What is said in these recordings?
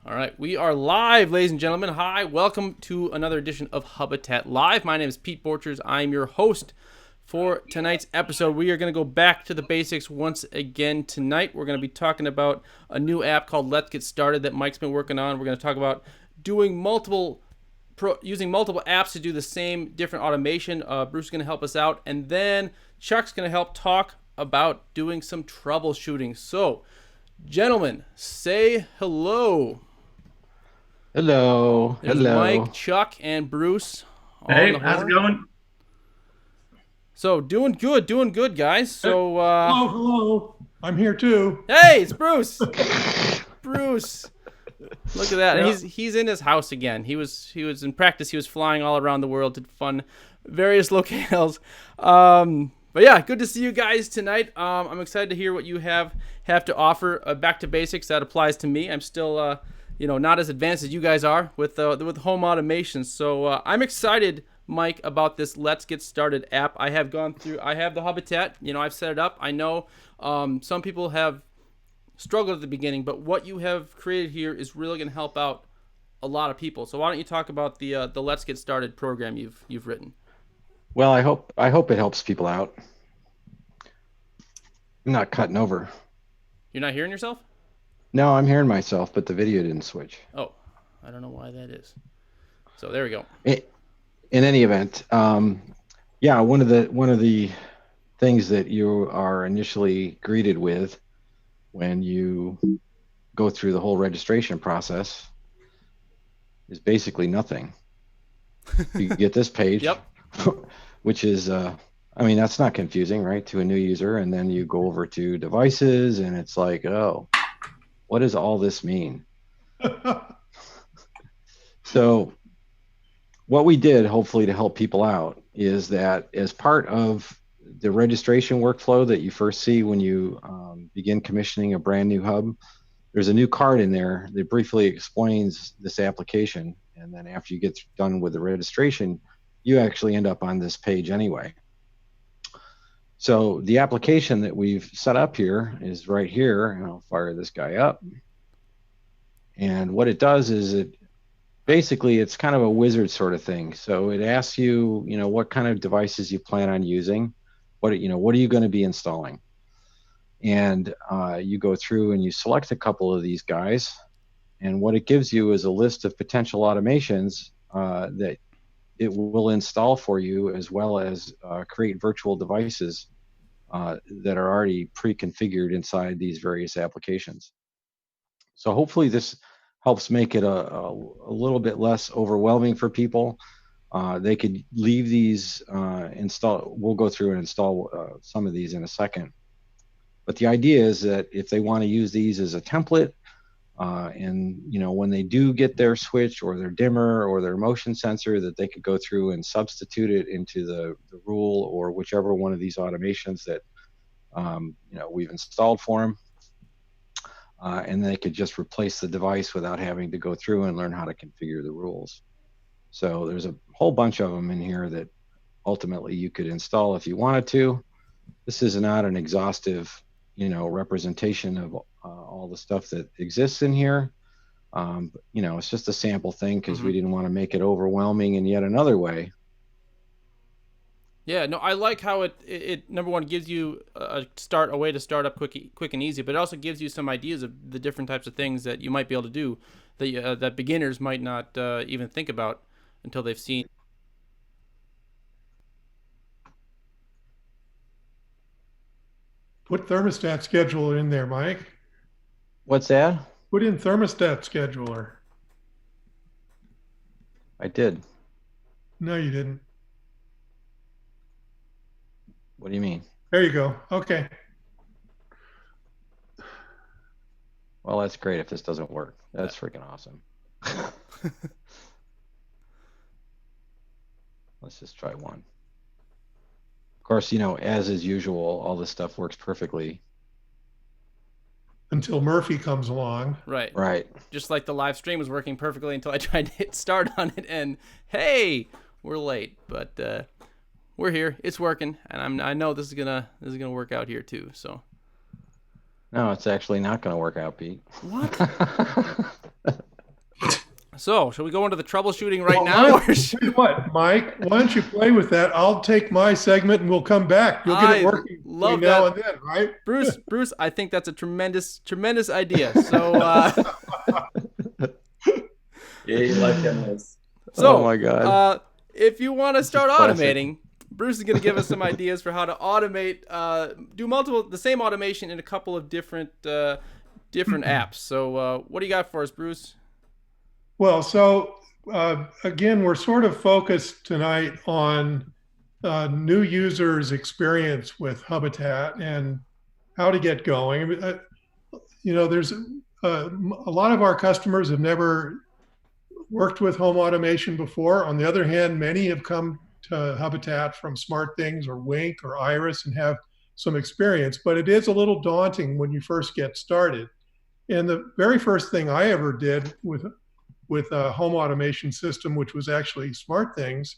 All right, we are live, ladies and gentlemen. Hi, welcome to another edition of Hubitat Live. My name is Pete Borchers. I'm your host for tonight's episode. We are going to go back to the basics once again tonight. We're going to be talking about a new app called Let's Get Started that Mike's been working on. We're going to talk about doing using multiple apps to do the same different automation. Bruce is going to help us out, and then Chuck's going to help talk about doing some troubleshooting. So, gentlemen, say hello. Hello. There's Hello. Mike, Chuck, and Bruce on Hey, the how's it horn. going? So doing good, guys. So Hello. I'm here too. hey, it's Bruce. Bruce, look at that. And Yeah. he's in his house again. He was in practice. He was flying all around the world to fun various locales. But yeah, good to see you guys tonight. I'm excited to hear what you have to offer. Back to basics, that applies to me. I'm still not as advanced as you guys are with home automation. So I'm excited, Mike, about this Let's Get Started app. I have the Hubitat. I've set it up. I know some people have struggled at the beginning, but what you have created here is really going to help out a lot of people. So why don't you talk about the Let's Get Started program you've written? Well, I hope it helps people out. I'm not cutting over. You're not hearing yourself? No, I'm hearing myself, but the video didn't switch. Oh, I don't know why that is. So there we go. In any event, yeah, one of the things that you are initially greeted with when you go through the whole registration process is basically nothing. You get this page. Yep. Which is, that's not confusing, right, to a new user. And then you go over to devices and it's like, oh, what does all this mean? So what we did, hopefully to help people out, is that as part of the registration workflow that you first see when you begin commissioning a brand new hub, there's a new card in there that briefly explains this application. And then after you get done with the registration, you actually end up on this page anyway. So the application that we've set up here is right here, and I'll fire this guy up. And what it does is it's kind of a wizard sort of thing. So it asks you, what kind of devices you plan on using, what are you going to be installing? And you go through and you select a couple of these guys, and what it gives you is a list of potential automations that it will install for you, as well as create virtual devices that are already pre-configured inside these various applications. So hopefully this helps make it a little bit less overwhelming for people. They could leave these install. We'll go through and install some of these in a second. But the idea is that if they want to use these as a template, and when they do get their switch or their dimmer or their motion sensor, that they could go through and substitute it into the rule or whichever one of these automations that we've installed for them, and they could just replace the device without having to go through and learn how to configure the rules. So there's a whole bunch of them in here that ultimately you could install if you wanted to. This is not an exhaustive representation of all the stuff that exists in here. It's just a sample thing because we didn't want to make it overwhelming in yet another way. Yeah, no, I like how it number one gives you a way to start up quick and easy, but it also gives you some ideas of the different types of things that you might be able to do that beginners might not even think about until they've seen. Put thermostat scheduler in there, Mike. What's that? Put in thermostat scheduler. I did. No, you didn't. What do you mean? There you go. Okay. Well, that's great if this doesn't work. That's freaking awesome. Let's just try one. Of course, as is usual, all this stuff works perfectly. Until Murphy comes along. Right. Just like the live stream was working perfectly until I tried to hit start on it, and hey, we're late, but we're here. It's working, and I know this is gonna work out here too. So. No, it's actually not going to work out, Pete. What? So, shall we go into the troubleshooting right Well, now? Tell you what, Mike, why don't you play with that? I'll take my segment and we'll come back. You'll get I it working between love now that. and then, right? Bruce, I think that's a tremendous idea. So, Yeah, you like this. Oh my God. If you want to It's a start classic. automating, Bruce is going to give us some ideas for how to automate, do the same automation in a couple of different apps. So, what do you got for us, Bruce? Well, so again, we're sort of focused tonight on new users' experience with Hubitat and how to get going. There's a lot of our customers have never worked with home automation before. On the other hand, many have come to Hubitat from SmartThings or Wink or Iris and have some experience, but it is a little daunting when you first get started. And the very first thing I ever did with a home automation system, which was actually SmartThings,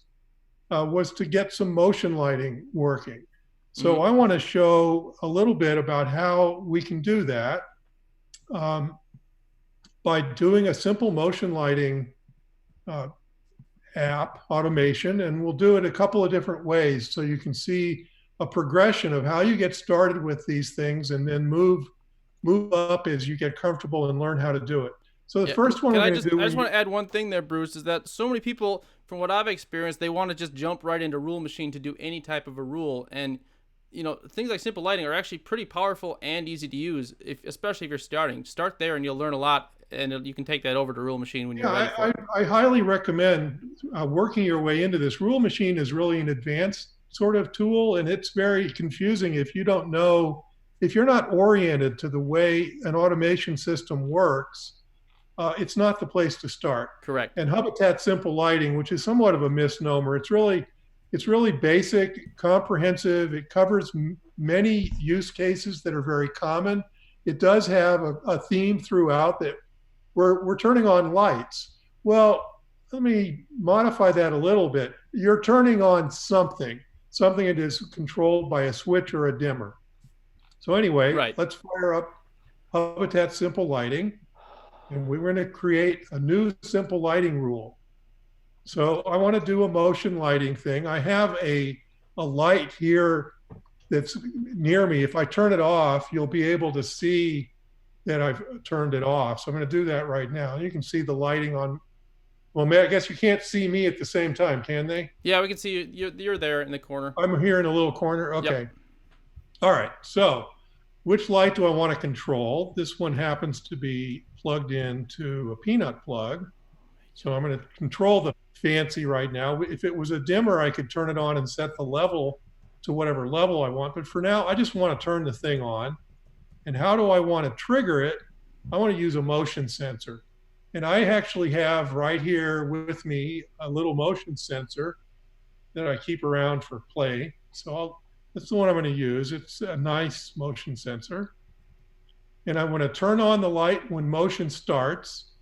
was to get some motion lighting working. So I want to show a little bit about how we can do that by doing a simple motion lighting app automation, and we'll do it a couple of different ways so you can see a progression of how you get started with these things and then move up as you get comfortable and learn how to do it. So the first one I just want to add one thing there, Bruce, is that so many people, from what I've experienced, they want to just jump right into Rule Machine to do any type of a rule. And, things like simple lighting are actually pretty powerful and easy to use, especially if you're starting. Start there and you'll learn a lot, and you can take that over to Rule Machine when you're ready for it. I highly recommend working your way into this. Rule Machine is really an advanced sort of tool, and it's very confusing if you don't know, if you're not oriented to the way an automation system works. It's not the place to start. Correct. And Hubitat Simple Lighting, which is somewhat of a misnomer, it's really basic, comprehensive. It covers many use cases that are very common. It does have a theme throughout that we're turning on lights. Well, let me modify that a little bit. You're turning on something that is controlled by a switch or a dimmer. So anyway, Let's fire up Hubitat Simple Lighting. And we're going to create a new simple lighting rule. So I want to do a motion lighting thing. I have a light here that's near me. If I turn it off, you'll be able to see that I've turned it off. So I'm going to do that right now. You can see the lighting on. Well, I guess you can't see me at the same time, can they? Yeah, we can see you. You're there in the corner. I'm here in a little corner. Okay. Yep. All right. So which light do I want to control? This one happens to be plugged into a peanut plug. So I'm going to control the fancy right now. If it was a dimmer, I could turn it on and set the level to whatever level I want. But for now, I just want to turn the thing on. And how do I want to trigger it? I want to use a motion sensor. And I actually have right here with me a little motion sensor that I keep around for play. So that's the one I'm going to use. It's a nice motion sensor. And I'm going to turn on the light when motion starts.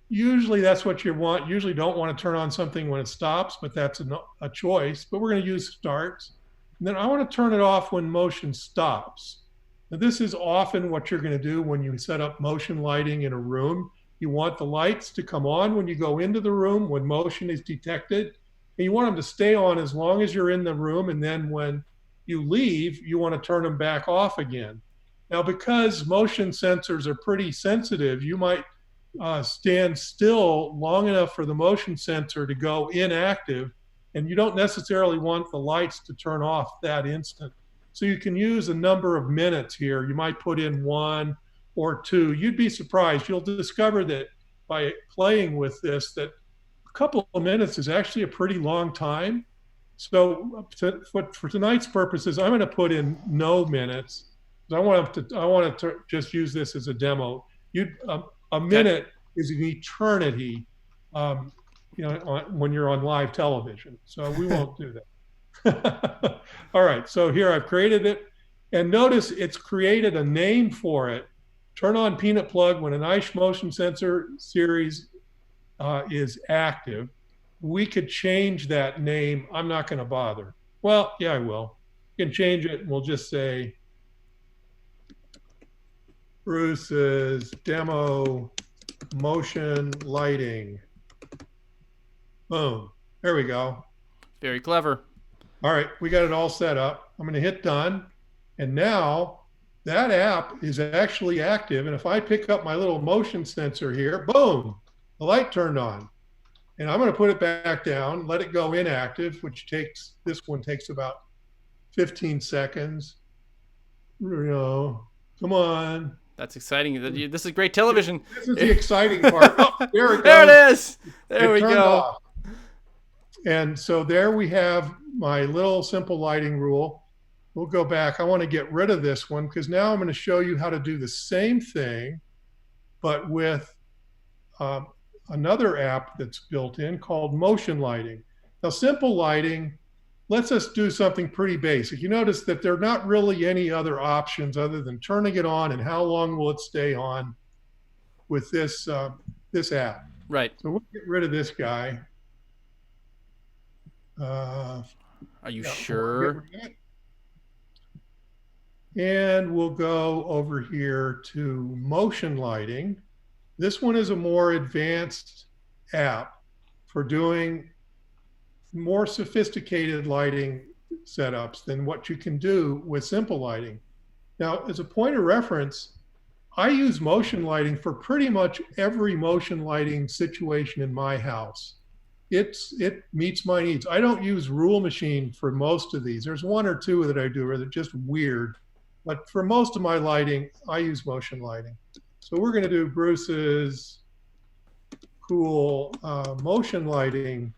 Usually that's what you want. Usually don't want to turn on something when it stops, but that's a choice. But we're going to use starts. And then I want to turn it off when motion stops. Now this is often what you're going to do when you set up motion lighting in a room. You want the lights to come on when you go into the room, when motion is detected. And you want them to stay on as long as you're in the room. And then when you leave, you want to turn them back off again. Now, because motion sensors are pretty sensitive, you might stand still long enough for the motion sensor to go inactive, and you don't necessarily want the lights to turn off that instant. So you can use a number of minutes here. You might put in 1 or 2. You'd be surprised. You'll discover that by playing with this, that a couple of minutes is actually a pretty long time. So for tonight's purposes, I'm going to put in no minutes. I want to just use this as a demo. A minute is an eternity, when you're on live television. So we won't do that. All right. So here I've created it, and notice it's created a name for it. Turn on peanut plug when an ICE motion sensor series is active. We could change that name. I'm not going to bother. Well, yeah, I will. You can change it, and we'll just say Bruce's demo motion lighting. Boom. There we go. Very clever. All right, we got it all set up. I'm going to hit done. And now that app is actually active. And if I pick up my little motion sensor here, boom, the light turned on. And I'm going to put it back down, let it go inactive, which this one takes about 15 seconds. Come on. That's exciting. This is great television. This is the exciting part. Oh, there it goes. There it is. There we turned go. off. And so there we have my little simple lighting rule. We'll go back. I want to get rid of this one because now I'm going to show you how to do the same thing, but with another app that's built in called motion lighting. Now, simple lighting lets us do something pretty basic. You notice that there are not really any other options other than turning it on and how long will it stay on with this app. Right. So we'll get rid of this guy. Are you sure? And we'll go over here to motion lighting. This one is a more advanced app for doing more sophisticated lighting setups than what you can do with simple lighting. Now, as a point of reference, I use motion lighting for pretty much every motion lighting situation in my house. It meets my needs. I don't use rule machine for most of these. There's one or two that I do where they're just weird. But for most of my lighting, I use motion lighting. So we're going to do Bruce's cool motion lighting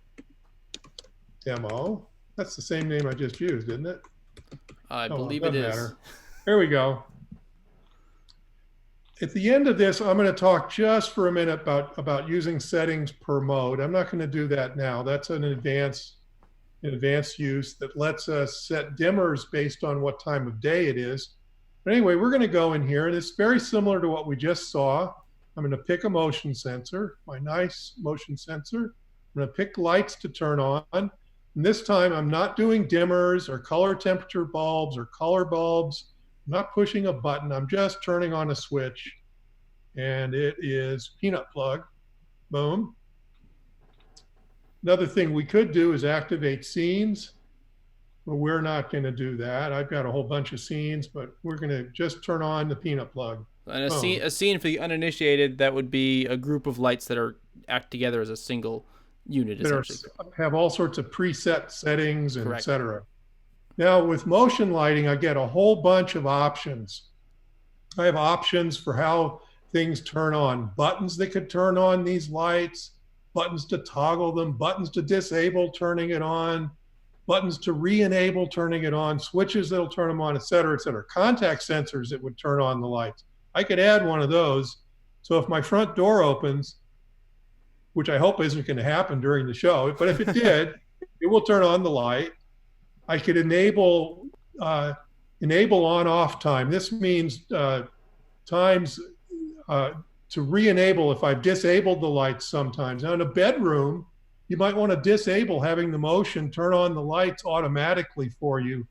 demo. That's the same name I just used, isn't it? I believe it is. Matter. There we go. At the end of this, I'm going to talk just for a minute about using settings per mode. I'm not going to do that now. That's an advanced use that lets us set dimmers based on what time of day it is. But anyway, we're going to go in here, and it's very similar to what we just saw. I'm going to pick a motion sensor, my nice motion sensor. I'm going to pick lights to turn on. And this time, I'm not doing dimmers or color temperature bulbs or color bulbs. I'm not pushing a button. I'm just turning on a switch. And it is peanut plug. Boom. Another thing we could do is activate scenes. But we're not going to do that. I've got a whole bunch of scenes, but we're going to just turn on the peanut plug. And a scene for the uninitiated, that would be a group of lights that are act together as a single unit, essentially. Have all sorts of preset settings and Correct. et cetera. Now, with motion lighting, I get a whole bunch of options. I have options for how things turn on, buttons that could turn on these lights, buttons to toggle them, buttons to disable turning it on, buttons to re-enable turning it on, switches that'll turn them on, et cetera, et cetera. Contact sensors that would turn on the lights. I could add one of those. So if my front door opens, which I hope isn't going to happen during the show, but if it did, it will turn on the light. I could enable on-off time. This means times to re-enable if I've disabled the lights sometimes. Now in a bedroom, you might want to disable having the motion turn on the lights automatically for you.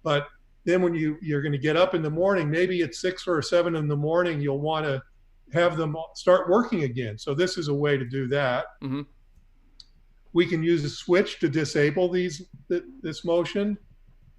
But then when you're going to get up in the morning, maybe at 6 or 7 in the morning, you'll want to have them start working again. So this is a way to do that. Mm-hmm. We can use a switch to disable this motion.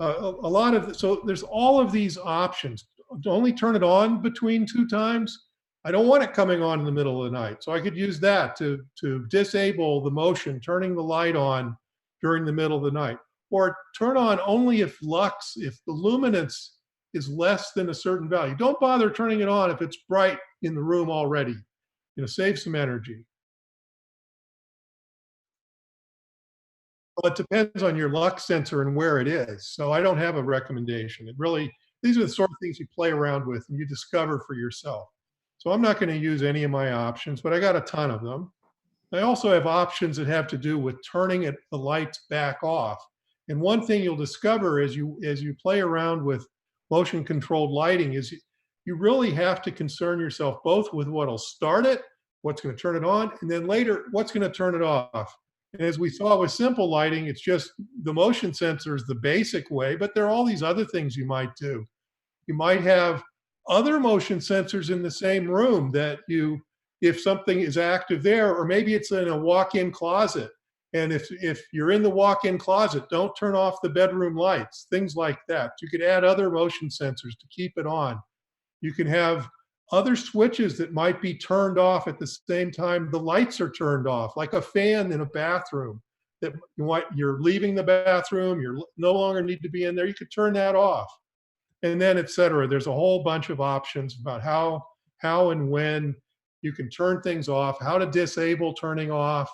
So there's all of these options. Only turn it on between 2 times. I don't want it coming on in the middle of the night. So I could use that to disable the motion, turning the light on during the middle of the night. Or turn on only if the luminance is less than a certain value. Don't bother turning it on if it's bright in the room already. Save some energy. Well, it depends on your lux sensor and where it is. So I don't have a recommendation. These are the sort of things you play around with and you discover for yourself. So I'm not going to use any of my options, but I got a ton of them. I also have options that have to do with turning the lights back off. And one thing you'll discover as you play around with motion controlled lighting is you really have to concern yourself both with what'll start it, what's going to turn it on, and then later what's going to turn it off. And as we saw with simple lighting, it's just the motion sensor is the basic way, but there are all these other things you might do. You might have other motion sensors in the same room that if something is active there, or maybe it's in a walk-in closet And if you're in the walk-in closet, don't turn off the bedroom lights, things like that. You could add other motion sensors to keep it on. You can have other switches that might be turned off at the same time the lights are turned off, like a fan in a bathroom that you're leaving the bathroom, you're no longer need to be in there. You could turn that off. And then et cetera. There's a whole bunch of options about how and when you can turn things off, how to disable turning off,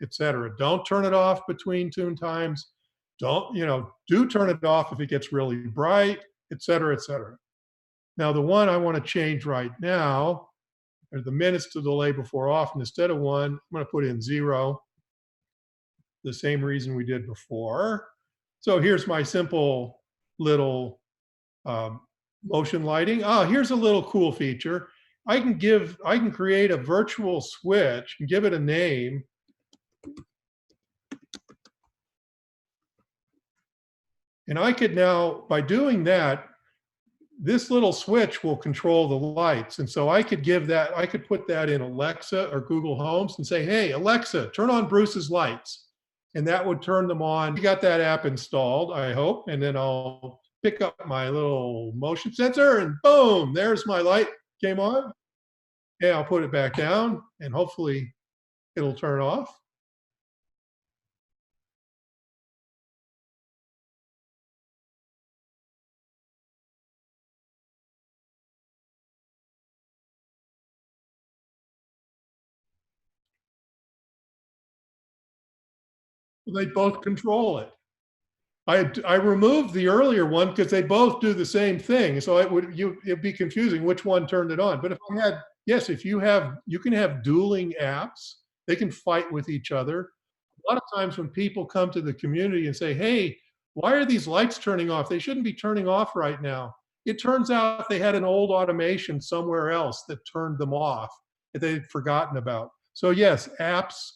et cetera. Don't turn it off between tune times. Don't, do turn it off if it gets really bright, et cetera, et cetera. Now, the one I want to change right now are the minutes to delay before off. And instead of 1, I'm going to put in 0, the same reason we did before. So here's my simple little motion lighting. Here's a little cool feature. I can create a virtual switch and give it a name. And I could now, by doing that, this little switch will control the lights. And so I could put that in Alexa or Google Homes and say, hey, Alexa, turn on Bruce's lights. And that would turn them on. You got that app installed, I hope. And then I'll pick up my little motion sensor and boom, there's my light came on. Yeah, I'll put it back down and hopefully it'll turn off. They both control it. I removed the earlier one because they both do the same thing. So it'd be confusing which one turned it on. But if I had, yes, you can have dueling apps. They can fight with each other. A lot of times when people come to the community and say, hey, why are these lights turning off? They shouldn't be turning off right now. It turns out they had an old automation somewhere else that turned them off that they'd forgotten about. So yes, apps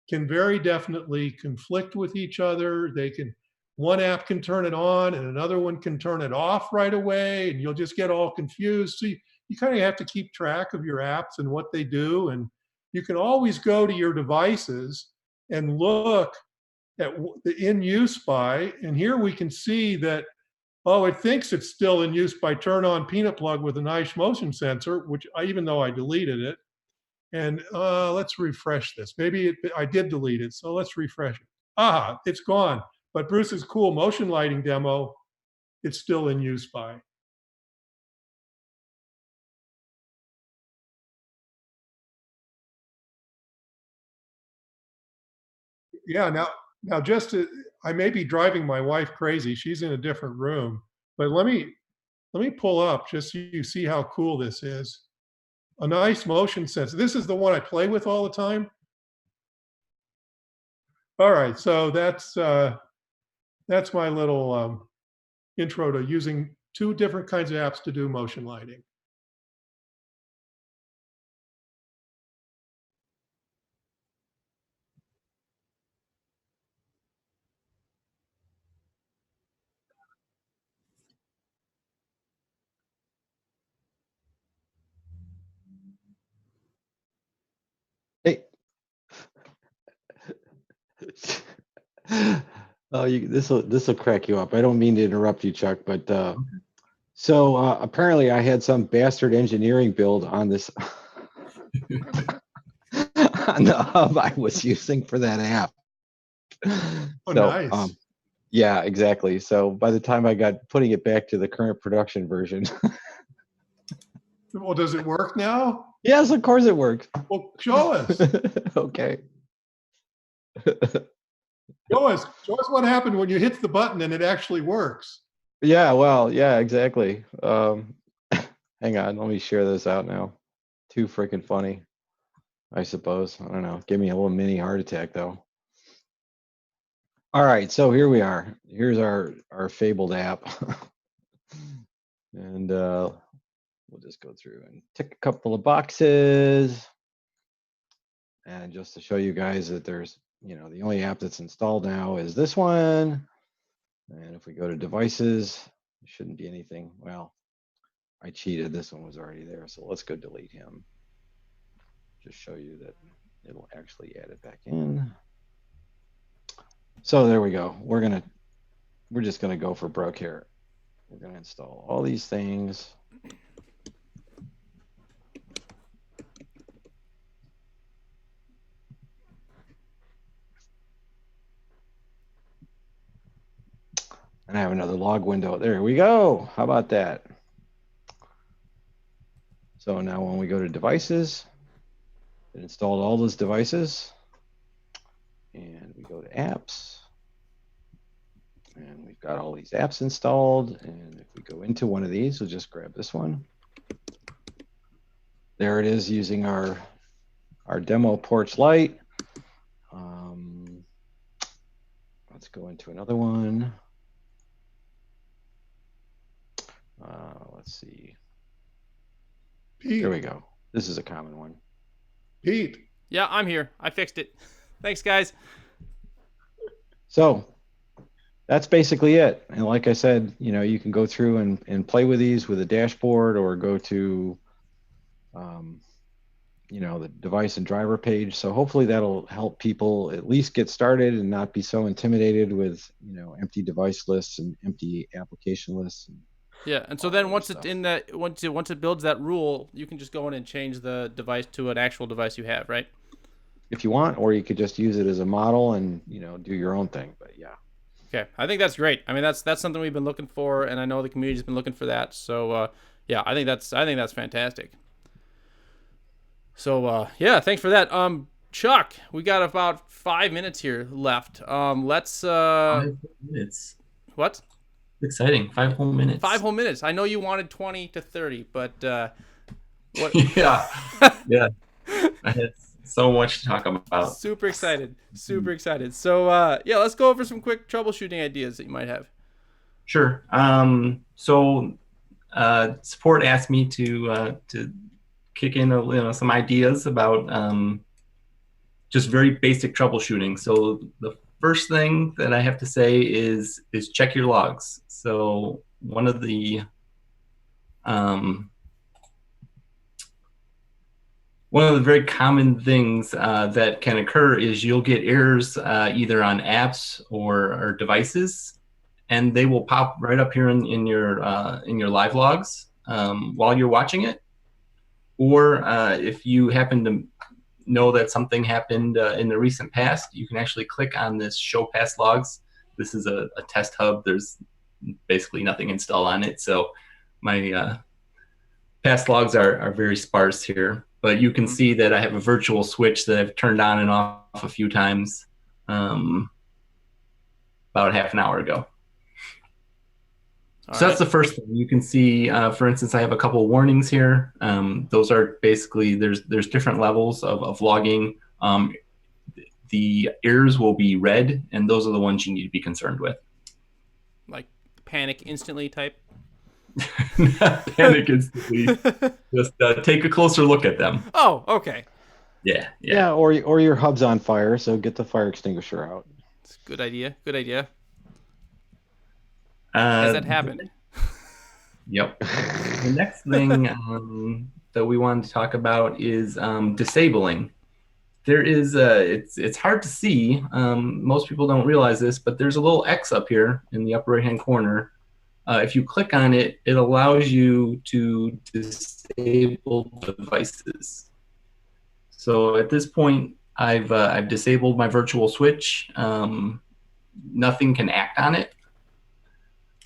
can very definitely conflict with each other. One app can turn it on and another one can turn it off right away, and you'll just get all confused. So you kind of have to keep track of your apps and what they do. And you can always go to your devices and look at the in use by, and here we can see that, it thinks it's still in use by turn on peanut plug with a nice motion sensor, which even though I deleted it. And let's refresh this. Maybe I did delete it, so let's refresh it. It's gone. But Bruce's cool motion lighting demo, it's still in use by. Yeah, now I may be driving my wife crazy. She's in a different room, but let me pull up just so you see how cool this is. A nice motion sensor. This is the one I play with all the time. All right, so that's my little intro to using 2 different kinds of apps to do motion lighting. Hey. Oh, this will crack you up. I don't mean to interrupt you, Chuck, but so apparently I had some bastard engineering build on this on the hub I was using for that app. Nice. Yeah, exactly. So by the time I got putting it back to the current production version. Well, does it work now? Yes, of course it works. Well, show us. Okay. Show us what happened when you hit the button and it actually works. Yeah, well, yeah, exactly. Hang on, let me share this out now. Too freaking funny, I suppose. I don't know. Give me a little mini heart attack though. All right, so here we are. Here's our fabled app. And we'll just go through and tick a couple of boxes. And just to show you guys that there's, the only app that's installed now is this one. And if we go to devices, there shouldn't be anything. Well, I cheated. This one was already there. So let's go delete him. Just show you that it'll actually add it back in. So there we go. We're just gonna go for broke here. We're gonna install all these things. And I have another log window. There we go. How about that? So now when we go to devices, it installed all those devices. And we go to apps. And we've got all these apps installed. And if we go into one of these, we'll just grab this one. There it is using our demo porch light. Let's go into another one. Let's see. Pete, There we go. This is a common one. Pete, Yeah, I'm here. I fixed it. Thanks, guys. So that's basically it. And like I said, you can go through and play with these with a dashboard, or go to, the device and driver page. So hopefully that'll help people at least get started and not be so intimidated with, empty device lists and empty application lists. Yeah, and so then once it builds that rule, you can just go in and change the device to an actual device you have, right? If you want, or you could just use it as a model and, do your own thing. But yeah. Okay, I think that's great. I mean, that's something we've been looking for, and I know the community's been looking for that. So yeah, I think that's fantastic. So yeah, thanks for that. Chuck, we got about 5 minutes here left. Let's 5 minutes. What? Exciting. 5 whole minutes. 5 whole minutes. I know you wanted 20 to 30, but what? Yeah. Yeah. I had so much to talk about. Super excited. So yeah, let's go over some quick troubleshooting ideas that you might have. Sure. So support asked me to kick in some ideas about just very basic troubleshooting. So the first thing that I have to say is check your logs. So one of the very common things that can occur is you'll get errors either on apps or devices, and they will pop right up here in your live logs while you're watching it. Or if you happen to know that something happened in the recent past, you can actually click on this Show Past Logs. This is a test hub. There's basically nothing installed on it, so my past logs are very sparse here. But you can see that I have a virtual switch that I've turned on and off a few times about half an hour ago. So that's the first thing. You can see, for instance, I have a couple of warnings here. Those are basically, there's different levels of logging. The errors will be red, and those are the ones you need to be concerned with. Like panic instantly type? Not panic instantly. Just take a closer look at them. Oh, okay. Yeah. Or your hub's on fire, so get the fire extinguisher out. It's a good idea. Has that happened? Yep. The next thing that we wanted to talk about is disabling. There is it's hard to see. Most people don't realize this, but there's a little X up here in the upper right-hand corner. If you click on it, it allows you to disable devices. So at this point, I've disabled my virtual switch. Nothing can act on it.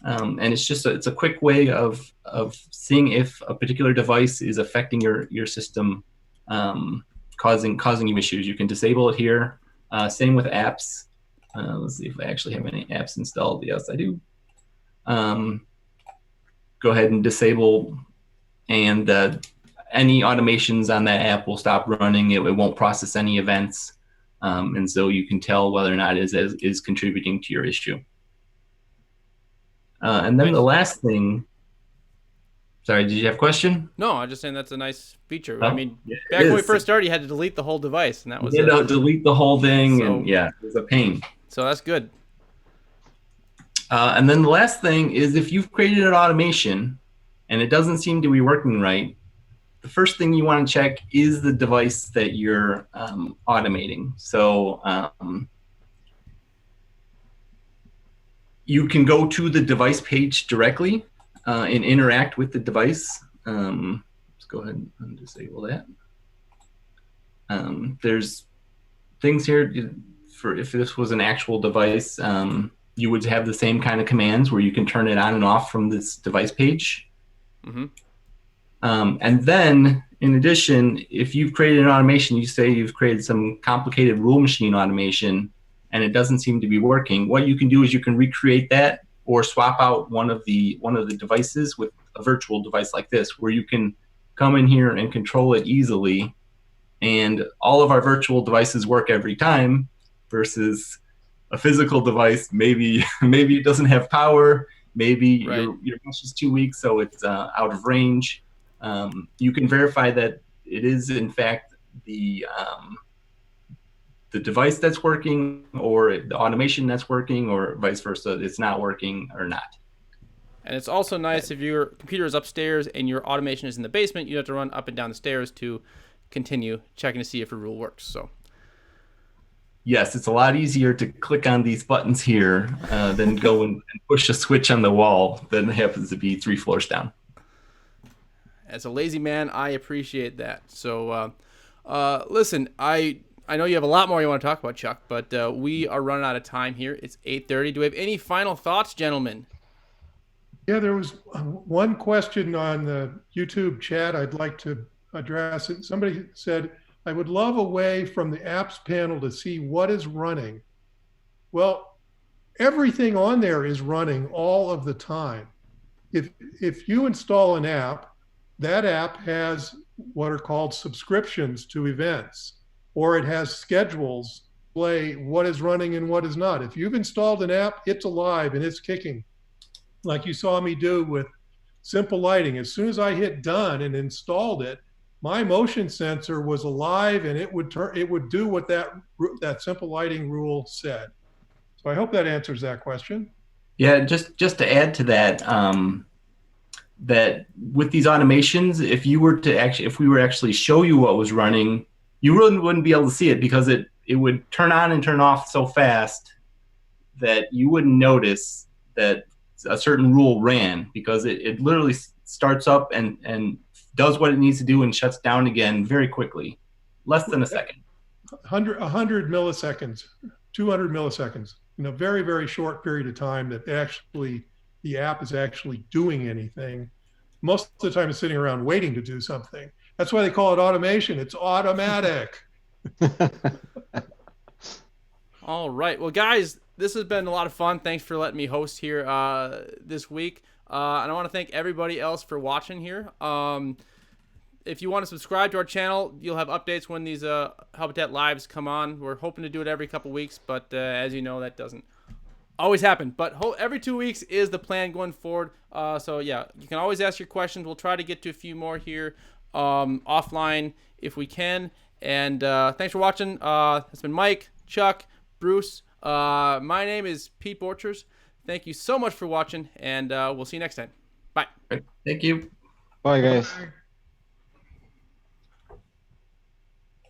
And it's a quick way of seeing if a particular device is affecting your system, causing you issues. You can disable it here. Same with apps. Let's see if I actually have any apps installed. Yes, I do. Go ahead and disable, and any automations on that app will stop running. It won't process any events, and so you can tell whether or not it is contributing to your issue. And then the last thing. Sorry, did you have a question? No, I'm just saying that's a nice feature. Oh, I mean, yeah, back when we first started, you had to delete the whole device, and that was delete the whole thing, and yeah, it was a pain. So that's good. And then the last thing is, if you've created an automation and it doesn't seem to be working right, the first thing you want to check is the device that you're automating. So You can go to the device page directly and interact with the device. Let's go ahead and disable that. There's things here for if this was an actual device, you would have the same kind of commands where you can turn it on and off from this device page. Mm-hmm. And then, in addition, if you've created an automation, you say you've created some complicated rule machine automation, and it doesn't seem to be working. What you can do is you can recreate that, or swap out one of the devices with a virtual device like this, where you can come in here and control it easily. And all of our virtual devices work every time, versus a physical device. Maybe it doesn't have power. Maybe Right. your mesh is too weak, so it's out of range. You can verify that it is in fact the device that's working, or the automation that's working, or vice versa, it's not working or not. And it's also nice if your computer is upstairs and your automation is in the basement, you have to run up and down the stairs to continue checking to see if a rule works. So yes, it's a lot easier to click on these buttons here than go and push a switch on the wall that happens to be 3 floors down. as a lazy man, I appreciate that. So listen, I know you have a lot more you want to talk about, Chuck, but we are running out of time here. It's 8:30. Do we have any final thoughts, gentlemen? Yeah, there was one question on the YouTube chat I'd like to address. Somebody said, I would love a way from the apps panel to see what is running. Well, everything on there is running all of the time. If you install an app, that app has what are called subscriptions to events, or it has schedules display what is running and what is not. If you've installed an app, it's alive and it's kicking, like you saw me do with simple lighting. As soon as I hit done and installed it, my motion sensor was alive and it would do what that simple lighting rule said. So I hope that answers that question. Yeah, just to add to that, that with these automations, if we were actually show you what was running, you really wouldn't be able to see it, because it would turn on and turn off so fast that you wouldn't notice that a certain rule ran, because it literally starts up and does what it needs to do and shuts down again very quickly, less than a second. 100 milliseconds, 200 milliseconds, in a very, very short period of time that actually the app is actually doing anything. Most of the time it's sitting around waiting to do something. That's why they call it automation. It's automatic. All right. Well, guys, this has been a lot of fun. Thanks for letting me host here this week. And I want to thank everybody else for watching here. If you want to subscribe to our channel, you'll have updates when these Hubitat Lives come on. We're hoping to do it every couple weeks, but as you know, that doesn't always happen. But every 2 weeks is the plan going forward. So, yeah, you can always ask your questions. We'll try to get to a few more here offline if we can. And thanks for watching. It's been Mike, Chuck, Bruce. My name is Pete Borchers. Thank you so much for watching, and we'll see you next time. Bye. Thank you. Bye, guys. Bye.